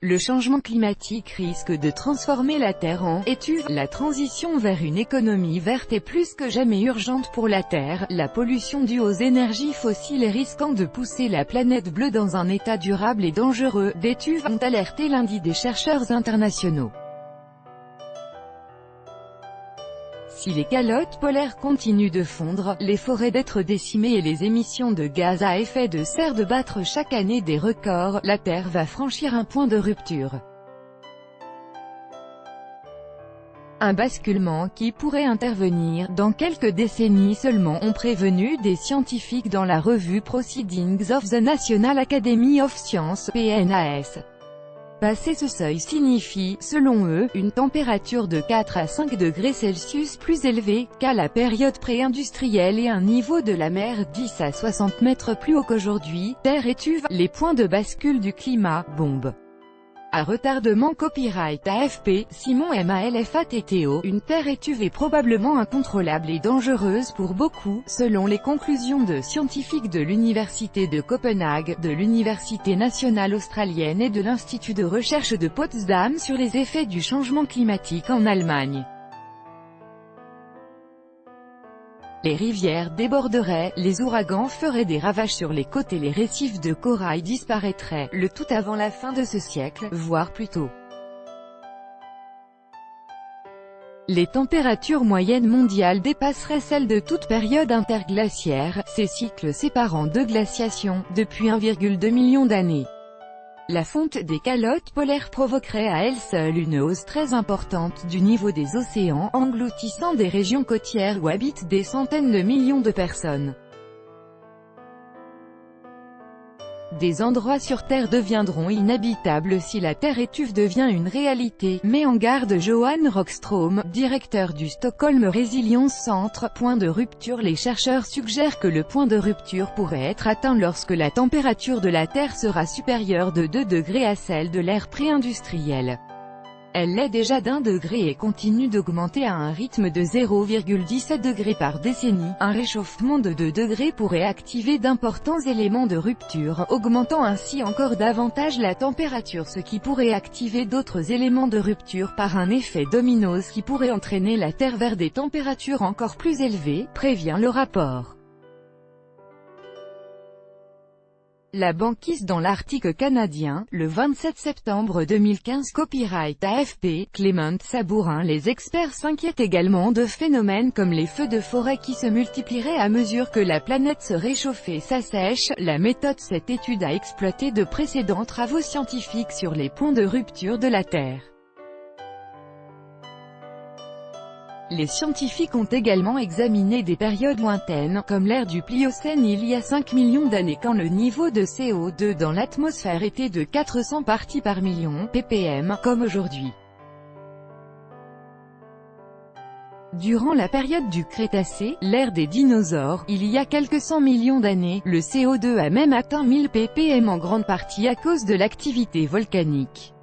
Le changement climatique risque de transformer la Terre en étuve. La transition vers une économie verte est plus que jamais urgente pour la Terre. La pollution due aux énergies fossiles est risquant de pousser la planète bleue dans un état durable et dangereux, d'étuve, ont alerté lundi des chercheurs internationaux. Si les calottes polaires continuent de fondre, les forêts d'être décimées et les émissions de gaz à effet de serre de battre chaque année des records, la Terre va franchir un point de rupture. Un basculement qui pourrait intervenir dans quelques décennies seulement, ont prévenu des scientifiques dans la revue Proceedings of the National Academy of Sciences, PNAS. Passer ce seuil signifie, selon eux, une température de 4 à 5 degrés Celsius plus élevée qu'à la période pré-industrielle et un niveau de la mer 10 à 60 mètres plus haut qu'aujourd'hui. Terre étuve, les points de bascule du climat, bombe. À retardement. Copyright AFP, Simon Malfatto. Une terre étuve est probablement incontrôlable et dangereuse pour beaucoup, selon les conclusions de scientifiques de l'Université de Copenhague, de l'Université nationale australienne et de l'Institut de recherche de Potsdam sur les effets du changement climatique en Allemagne. Les rivières déborderaient, les ouragans feraient des ravages sur les côtes et les récifs de corail disparaîtraient, le tout avant la fin de ce siècle, voire plus tôt. Les températures moyennes mondiales dépasseraient celles de toute période interglaciaire, ces cycles séparant deux glaciations, depuis 1,2 million d'années. La fonte des calottes polaires provoquerait à elle seule une hausse très importante du niveau des océans, engloutissant des régions côtières où habitent des centaines de millions de personnes. Des endroits sur Terre deviendront inhabitables si la Terre étuve devient une réalité, met en garde Johan Rockström, directeur du Stockholm Resilience Centre. Point de rupture. Les chercheurs suggèrent que le point de rupture pourrait être atteint lorsque la température de la Terre sera supérieure de 2 degrés à celle de l'ère pré-industrielle. Elle l'est déjà d'1 degré et continue d'augmenter à un rythme de 0,17 degrés par décennie. Un réchauffement de 2 degrés pourrait activer d'importants éléments de rupture, augmentant ainsi encore davantage la température, ce qui pourrait activer d'autres éléments de rupture par un effet domino qui pourrait entraîner la Terre vers des températures encore plus élevées, prévient le rapport. La banquise dans l'Arctique canadien, le 27 septembre 2015. Copyright AFP, Clément Sabourin. Les experts s'inquiètent également de phénomènes comme les feux de forêt qui se multiplieraient à mesure que la planète se réchauffe et s'assèche. La méthode. Cette étude a exploité de précédents travaux scientifiques sur les points de rupture de la Terre. Les scientifiques ont également examiné des périodes lointaines, comme l'ère du Pliocène il y a 5 millions d'années quand le niveau de CO2 dans l'atmosphère était de 400 parties par million, ppm, comme aujourd'hui. Durant la période du Crétacé, l'ère des dinosaures, il y a quelques 100 millions d'années, le CO2 a même atteint 1000 ppm en grande partie à cause de l'activité volcanique.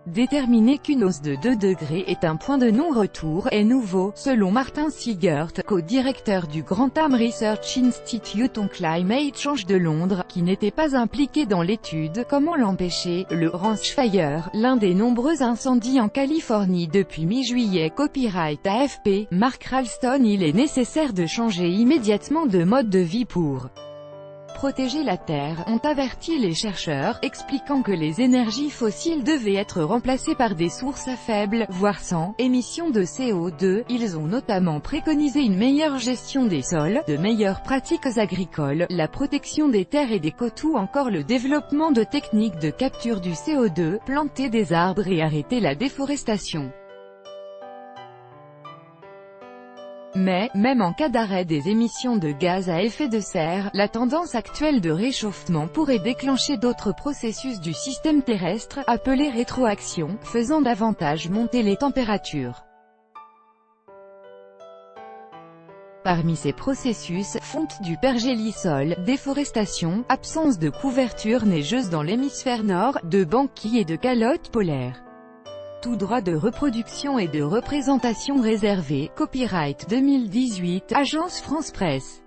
Déterminer qu'une hausse de 2 degrés est un point de non-retour est nouveau, selon Martin Siegert, co-directeur du Grantham Research Institute on Climate Change de Londres, qui n'était pas impliqué dans l'étude. Comment l'empêcher? Le Ranch Fire, l'un des nombreux incendies en Californie depuis mi-juillet. Copyright AFP, Mark Ralston. Il est nécessaire de changer immédiatement de mode de vie pour protéger la Terre, ont averti les chercheurs, expliquant que les énergies fossiles devaient être remplacées par des sources à faible, voire sans, émissions de CO2. Ils ont notamment préconisé une meilleure gestion des sols, de meilleures pratiques agricoles, la protection des terres et des côtes ou encore le développement de techniques de capture du CO2, planter des arbres et arrêter la déforestation. Mais, même en cas d'arrêt des émissions de gaz à effet de serre, la tendance actuelle de réchauffement pourrait déclencher d'autres processus du système terrestre, appelés rétroaction, faisant davantage monter les températures. Parmi ces processus, fonte du pergélisol, déforestation, absence de couverture neigeuse dans l'hémisphère nord, de banquis et de calottes polaires. Tout droit de reproduction et de représentation réservé. Copyright 2018, Agence France Presse.